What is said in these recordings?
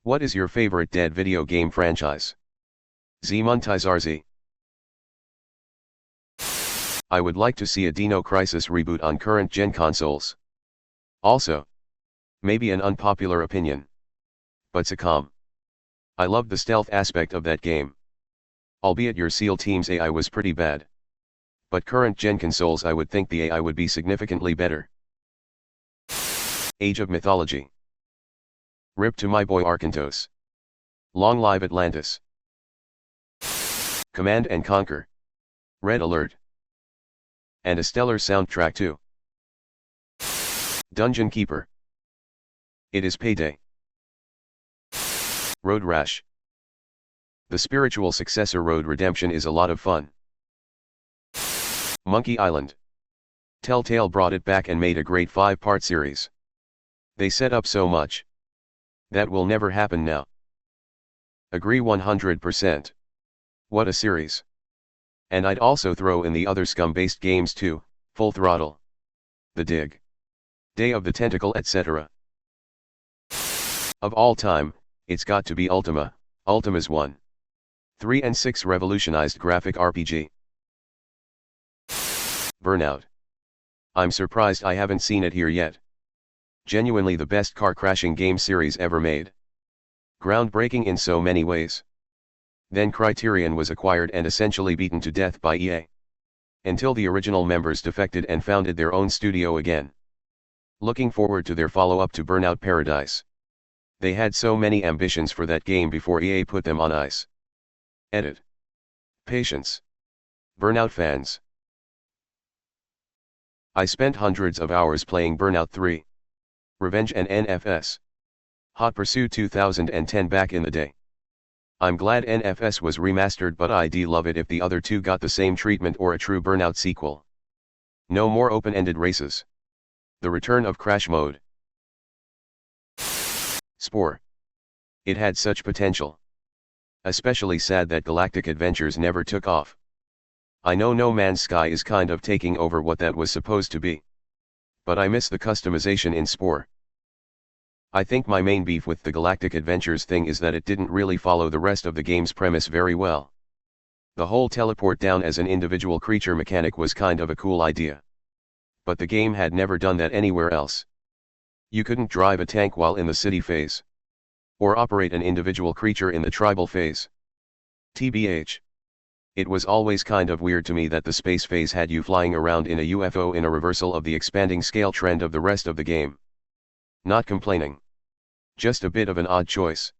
What is your favorite dead video game franchise? Z. I would like to see a Dino Crisis reboot on current gen consoles. Also, maybe an unpopular opinion, but XCOM. I love the stealth aspect of that game. Albeit your SEAL Team's AI was pretty bad. But current gen consoles, I would think the AI would be significantly better. Age of Mythology. RIP to my boy Arkantos. Long live Atlantis. Command and Conquer. Red Alert. And a stellar soundtrack too. Dungeon Keeper. It is payday. Road Rash. The spiritual successor Road Redemption is a lot of fun. Monkey Island. Telltale brought it back and made a great 5-part series. They set up so much. That will never happen now. Agree 100%. What a series. And I'd also throw in the other Scum-based games too, Full Throttle, The Dig, Day of the Tentacle, etc. Of all time, it's got to be Ultima. Ultima's 1, 3 and 6 revolutionized graphic RPG. Burnout. I'm surprised I haven't seen it here yet. Genuinely the best car crashing game series ever made. Groundbreaking in so many ways. Then Criterion was acquired and essentially beaten to death by EA. Until the original members defected and founded their own studio again. Looking forward to their follow-up to Burnout Paradise. They had so many ambitions for that game before EA put them on ice. Edit. Patience. Burnout fans. I spent hundreds of hours playing Burnout 3. Revenge and NFS. Hot Pursuit 2010 back in the day. I'm glad NFS was remastered, but I'd love it if the other two got the same treatment or a true Burnout sequel. No more open-ended races. The return of Crash Mode. Spore. It had such potential. Especially sad that Galactic Adventures never took off. I know No Man's Sky is kind of taking over what that was supposed to be. But I miss the customization in Spore. I think my main beef with the Galactic Adventures thing is that it didn't really follow the rest of the game's premise very well. The whole teleport down as an individual creature mechanic was kind of a cool idea. But the game had never done that anywhere else. You couldn't drive a tank while in the city phase. Or operate an individual creature in the tribal phase. TBH. It was always kind of weird to me that the space phase had you flying around in a UFO, in a reversal of the expanding scale trend of the rest of the game. Not complaining. Just a bit of an odd choice.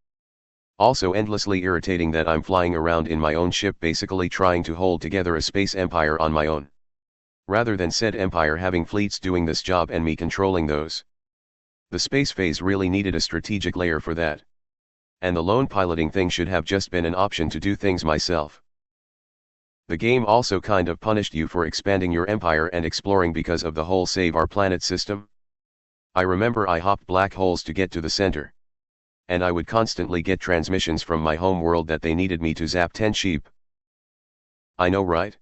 Also endlessly irritating that I'm flying around in my own ship, basically trying to hold together a space empire on my own. Rather than said empire having fleets doing this job and me controlling those. The space phase really needed a strategic layer for that. And the lone piloting thing should have just been an option to do things myself. The game also kind of punished you for expanding your empire and exploring because of the whole save our planet system. I remember I hopped black holes to get to the center. And I would constantly get transmissions from my home world that they needed me to zap 10 sheep. I know, right?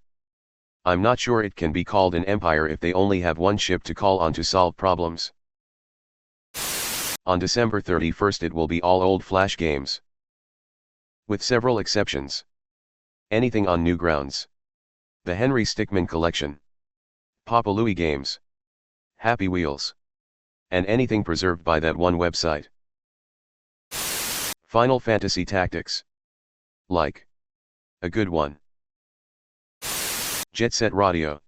I'm not sure it can be called an empire if they only have one ship to call on to solve problems. On December 31st it will be all old Flash games. With several exceptions. Anything on Newgrounds. The Henry Stickmin Collection. Papa Louie games. Happy Wheels. And anything preserved by that one website. Final Fantasy Tactics. Like. A good one. Jet Set Radio.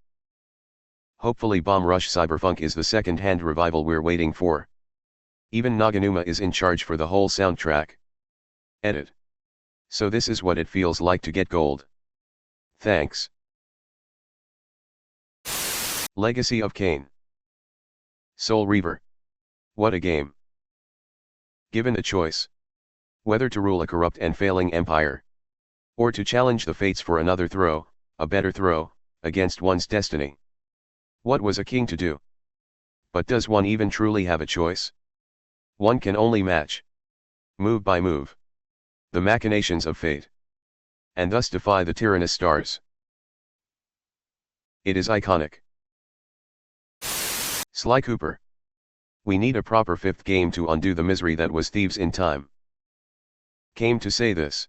Hopefully Bomb Rush Cyberpunk is the second-hand revival we're waiting for. Even Naganuma is in charge for the whole soundtrack. Edit. So this is what it feels like to get gold. Thanks. Legacy of Kain. Soul Reaver. What a game. Given the choice. Whether to rule a corrupt and failing empire. Or to challenge the fates for another throw, a better throw, against one's destiny. What was a king to do? But does one even truly have a choice? One can only match. Move by move. The machinations of fate. And thus defy the tyrannous stars. It is iconic. Sly Cooper. We need a proper fifth game to undo the misery that was Thieves in Time. Came to say this.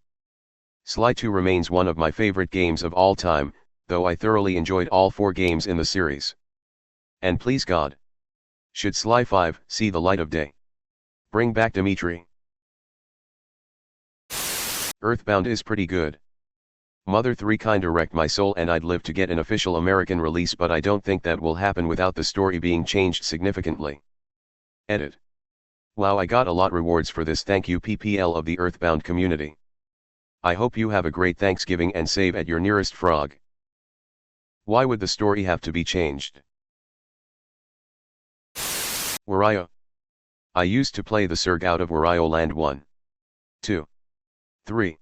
Sly 2 remains one of my favorite games of all time, though I thoroughly enjoyed all 4 games in the series. And please God, should Sly 5 see the light of day? Bring back Dimitri. Earthbound is pretty good. Mother 3 kinda wrecked my soul and I'd live to get an official American release, but I don't think that will happen without the story being changed significantly. Edit. Wow, I got a lot rewards for this, thank you PPL of the Earthbound community. I hope you have a great Thanksgiving and save at your nearest frog. Why would the story have to be changed? Wario. I used to play the Surg out of Wario Land 1, 2, 3,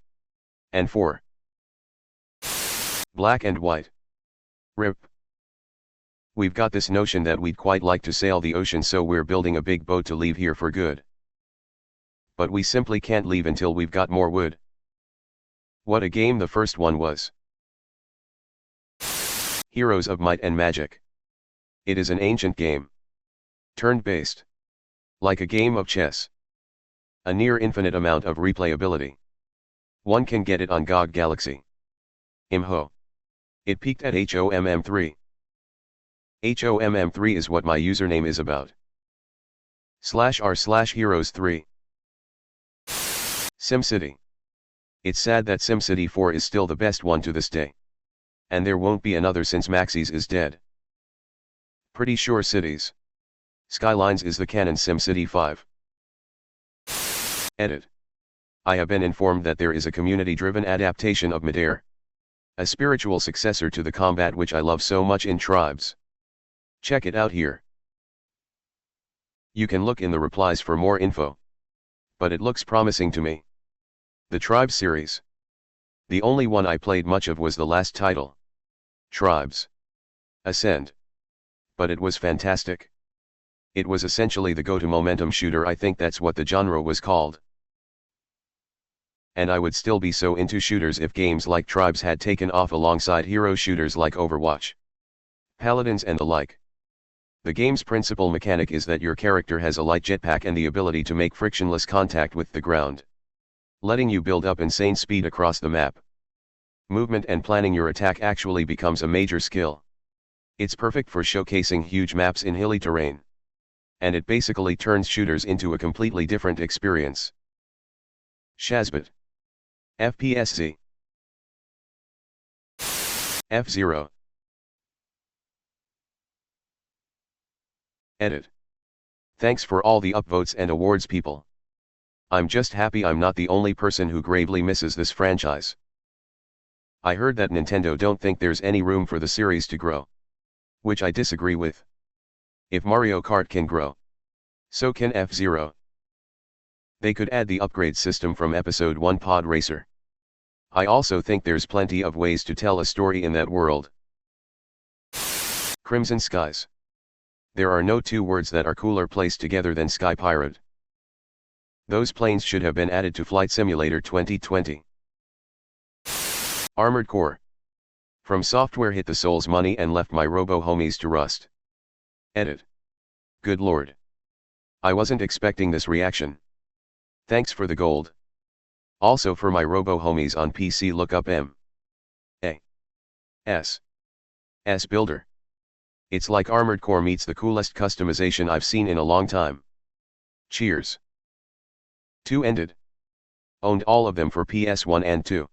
and 4. Black and white. RIP. We've got this notion that we'd quite like to sail the ocean, so we're building a big boat to leave here for good. But we simply can't leave until we've got more wood. What a game the first one was. Heroes of Might and Magic. It is an ancient game. Turn-based. Like a game of chess. A near infinite amount of replayability. One can get it on GOG Galaxy. Imho. It peaked at HOMM3. HOMM3 is what my username is about. /r/Heroes3. SimCity. It's sad that SimCity 4 is still the best one to this day. And there won't be another since Maxis is dead. Pretty sure Cities Skylines is the canon SimCity 5. Edit. I have been informed that there is a community-driven adaptation of Midair, a spiritual successor to the combat which I love so much in Tribes. Check it out here. You can look in the replies for more info. But it looks promising to me. The Tribes series. The only one I played much of was the last title, Tribes Ascend. But it was fantastic. It was essentially the go-to momentum shooter, I think that's what the genre was called. And I would still be so into shooters if games like Tribes had taken off alongside hero shooters like Overwatch, Paladins and the like. The game's principal mechanic is that your character has a light jetpack and the ability to make frictionless contact with the ground, letting you build up insane speed across the map. Movement and planning your attack actually becomes a major skill. It's perfect for showcasing huge maps in hilly terrain. And it basically turns shooters into a completely different experience. Shazbot. FPSZ. F-Zero. Edit. Thanks for all the upvotes and awards, people. I'm just happy I'm not the only person who gravely misses this franchise. I heard that Nintendo don't think there's any room for the series to grow. Which I disagree with. If Mario Kart can grow, so can F-Zero. They could add the upgrade system from Episode 1 Pod Racer. I also think there's plenty of ways to tell a story in that world. Crimson Skies. There are no two words that are cooler placed together than Sky Pirate. Those planes should have been added to Flight Simulator 2020. Armored Core. From Software hit the Soul's money and left my robo homies to rust. Edit. Good lord. I wasn't expecting this reaction. Thanks for the gold. Also for my robo homies on PC, look up M.A.S. Builder. It's like Armored Core meets the coolest customization I've seen in a long time. Cheers. 2 ended. Owned all of them for PS1 and 2.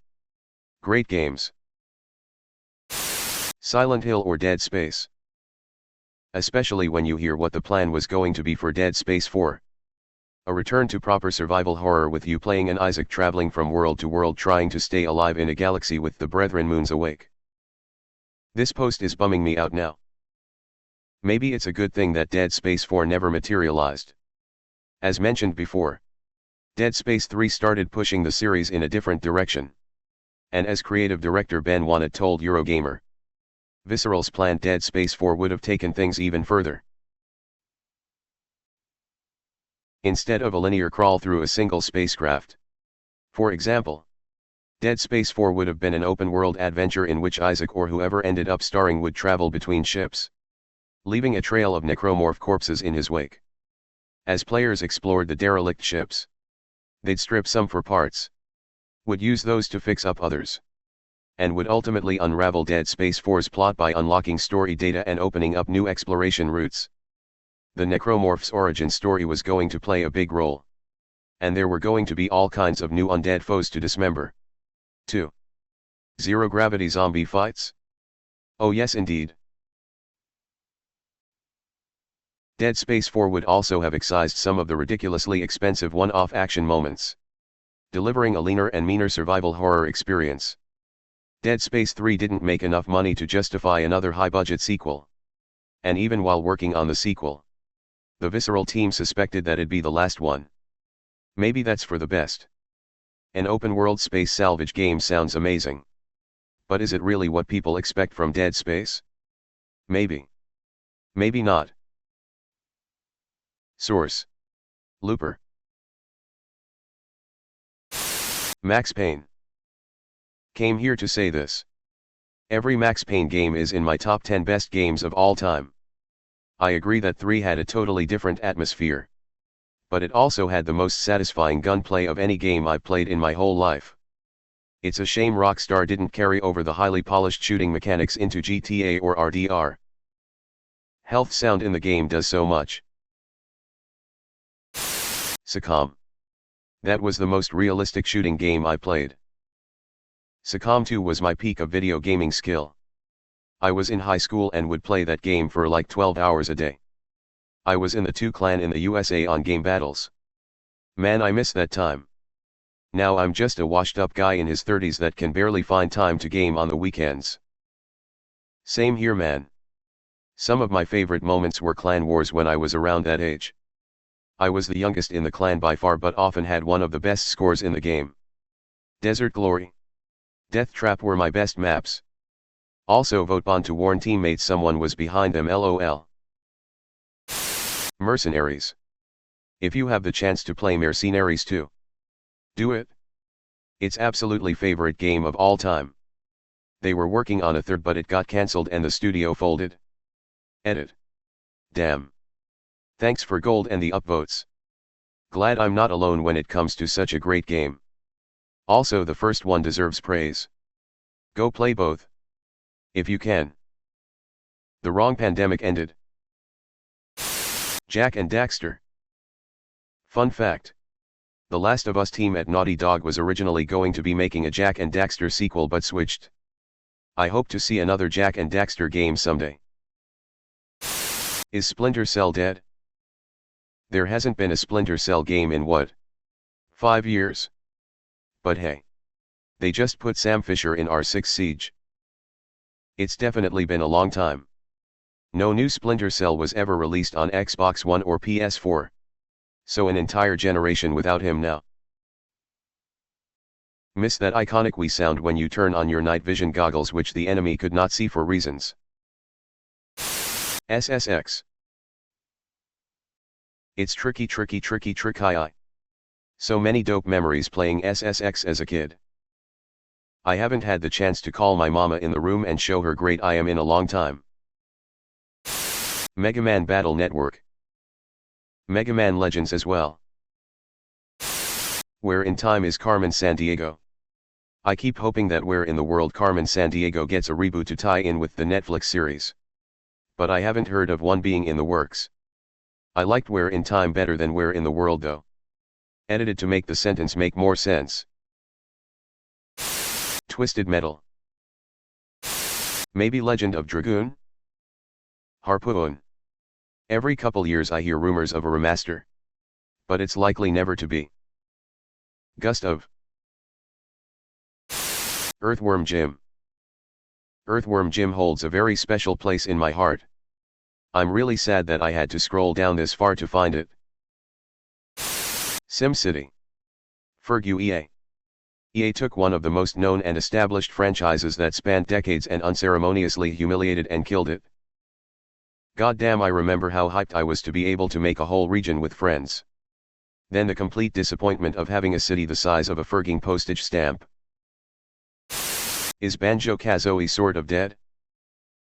Great games. Silent Hill or Dead Space. Especially when you hear what the plan was going to be for Dead Space 4. A return to proper survival horror with you playing an Isaac traveling from world to world trying to stay alive in a galaxy with the brethren moons awake. This post is bumming me out now. Maybe it's a good thing that Dead Space 4 never materialized. As mentioned before, Dead Space 3 started pushing the series in a different direction. And as creative director Ben Wannett told Eurogamer, Visceral's planned Dead Space 4 would have taken things even further. Instead of a linear crawl through a single spacecraft. For example, Dead Space 4 would have been an open-world adventure in which Isaac or whoever ended up starring would travel between ships, leaving a trail of necromorph corpses in his wake. As players explored the derelict ships, they'd strip some for parts, would use those to fix up others, and would ultimately unravel Dead Space 4's plot by unlocking story data and opening up new exploration routes. The Necromorph's origin story was going to play a big role, and there were going to be all kinds of new undead foes to dismember. 2. Zero-gravity zombie fights? Oh yes indeed. Dead Space 4 would also have excised some of the ridiculously expensive one-off action moments, delivering a leaner and meaner survival horror experience. Dead Space 3 didn't make enough money to justify another high-budget sequel. And even while working on the sequel, the Visceral team suspected that it'd be the last one. Maybe that's for the best. An open-world space salvage game sounds amazing. But is it really what people expect from Dead Space? Maybe. Maybe not. Source: Looper. Max Payne. Came here to say this. Every Max Payne game is in my top 10 best games of all time. I agree that 3 had a totally different atmosphere. But it also had the most satisfying gunplay of any game I've played in my whole life. It's a shame Rockstar didn't carry over the highly polished shooting mechanics into GTA or RDR. Health sound in the game does so much. SOCOM. That was the most realistic shooting game I played. SOCOM 2 was my peak of video gaming skill. I was in high school and would play that game for like 12 hours a day. I was in the 2 clan in the USA on game battles. Man, I miss that time. Now I'm just a washed up guy in his 30s that can barely find time to game on the weekends. Same here man. Some of my favorite moments were clan wars when I was around that age. I was the youngest in the clan by far but often had one of the best scores in the game. Desert Glory, Death Trap were my best maps. Also vote Bond to warn teammates someone was behind them lol. Mercenaries. If you have the chance to play Mercenaries 2, do it. It's absolutely favorite game of all time. They were working on a third but it got cancelled and the studio folded. Edit. Damn. Thanks for gold and the upvotes. Glad I'm not alone when it comes to such a great game. Also the first one deserves praise. Go play both. If you can. The wrong pandemic ended. Jak and Daxter. Fun fact. The Last of Us team at Naughty Dog was originally going to be making a Jak and Daxter sequel but switched. I hope to see another Jak and Daxter game someday. Is Splinter Cell dead? There hasn't been a Splinter Cell game in what? 5 years? But hey. They just put Sam Fisher in R6 Siege. It's definitely been a long time. No new Splinter Cell was ever released on Xbox One or PS4. So an entire generation without him now. Miss that iconic Wii sound when you turn on your night vision goggles which the enemy could not see for reasons. SSX. It's tricky. So many dope memories playing SSX as a kid. I haven't had the chance to call my mama in the room and show her great I am in a long time. Mega Man Battle Network. Mega Man Legends as well. Where in Time is Carmen Sandiego? I keep hoping that Where in the World Carmen Sandiego gets a reboot to tie in with the Netflix series. But I haven't heard of one being in the works. I liked Where in Time better than Where in the World though. Edited to make the sentence make more sense. Twisted Metal. Maybe Legend of Dragoon? Harpoon. Every couple years I hear rumors of a remaster. But it's likely never to be. Gust of. Earthworm Jim. Earthworm Jim holds a very special place in my heart. I'm really sad that I had to scroll down this far to find it. SimCity. Ferg EA. EA took one of the most known and established franchises that spanned decades and unceremoniously humiliated and killed it. Goddamn, I remember how hyped I was to be able to make a whole region with friends. Then the complete disappointment of having a city the size of a Ferging postage stamp. Is Banjo-Kazooie sort of dead?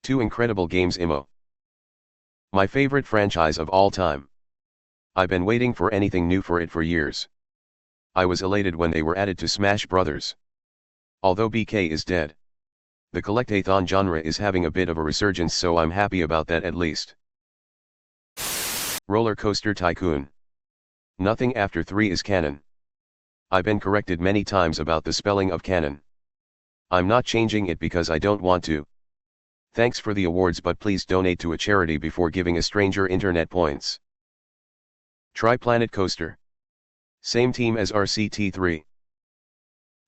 2 incredible games IMO. My favorite franchise of all time. I've been waiting for anything new for it for years. I was elated when they were added to Smash Brothers. Although BK is dead, the collectathon genre is having a bit of a resurgence, so I'm happy about that at least. Roller Coaster Tycoon. Nothing after 3 is canon. I've been corrected many times about the spelling of canon. I'm not changing it because I don't want to. Thanks for the awards, but please donate to a charity before giving a stranger internet points. Tri-Planet Coaster. Same team as RCT3.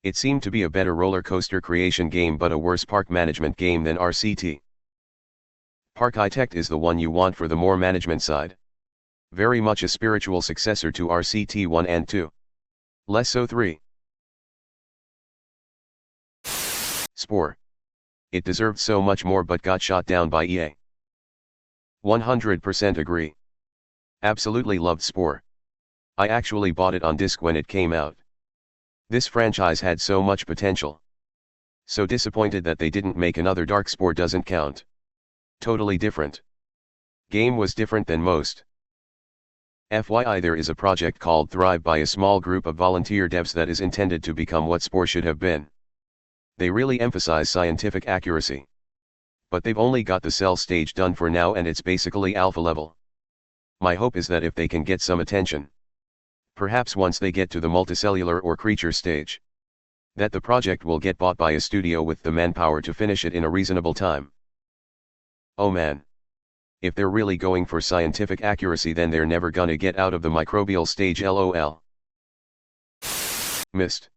It seemed to be a better roller coaster creation game but a worse park management game than RCT. Parkitect is the one you want for the more management side. Very much a spiritual successor to RCT 1 and 2. Less so 3. Spore. It deserved so much more but got shot down by EA. 100% agree. Absolutely loved Spore. I actually bought it on disc when it came out. This franchise had so much potential. So disappointed that they didn't make another Dark Spore doesn't count. Totally different. Game was different than most. FYI, there is a project called Thrive by a small group of volunteer devs that is intended to become what Spore should have been. They really emphasize scientific accuracy. But they've only got the cell stage done for now and it's basically alpha level. My hope is that if they can get some attention, perhaps once they get to the multicellular or creature stage, that the project will get bought by a studio with the manpower to finish it in a reasonable time. Oh man. If they're really going for scientific accuracy, then they're never gonna get out of the microbial stage, lol. Missed.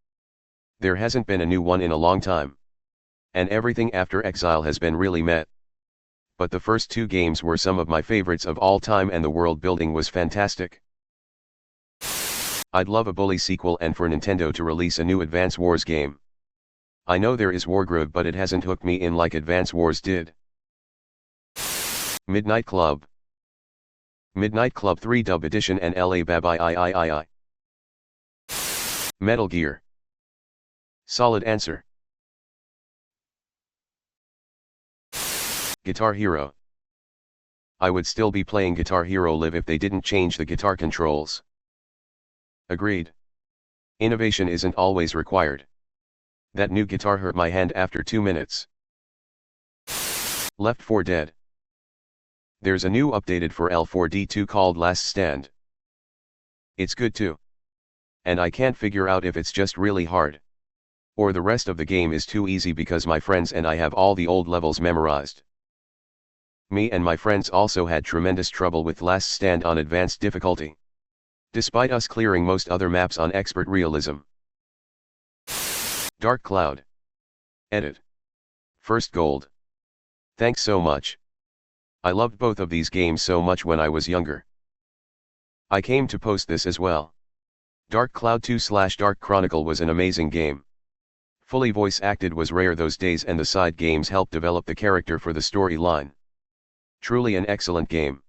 There hasn't been a new one in a long time. And everything after Exile has been really meh. But the first 2 games were some of my favorites of all time and the world building was fantastic. I'd love a bully sequel and for Nintendo to release a new Advance Wars game. I know there is Wargroove, but it hasn't hooked me in like Advance Wars did. Midnight Club. Midnight Club 3 Dub Edition and LA Bab I. Metal Gear. Solid answer. Guitar Hero. I would still be playing Guitar Hero Live if they didn't change the guitar controls. Agreed. Innovation isn't always required. That new guitar hurt my hand after 2 minutes. Left 4 Dead. There's a new updated for L4D2 called Last Stand. It's good too. And I can't figure out if it's just really hard, or the rest of the game is too easy because my friends and I have all the old levels memorized. Me and my friends also had tremendous trouble with Last Stand on advanced difficulty, despite us clearing most other maps on expert realism. Dark Cloud. Edit. First gold. Thanks so much. I loved both of these games so much when I was younger. I came to post this as well. Dark Cloud 2/Dark Chronicle was an amazing game. Fully voice acted was rare those days and the side games helped develop the character for the storyline. Truly an excellent game.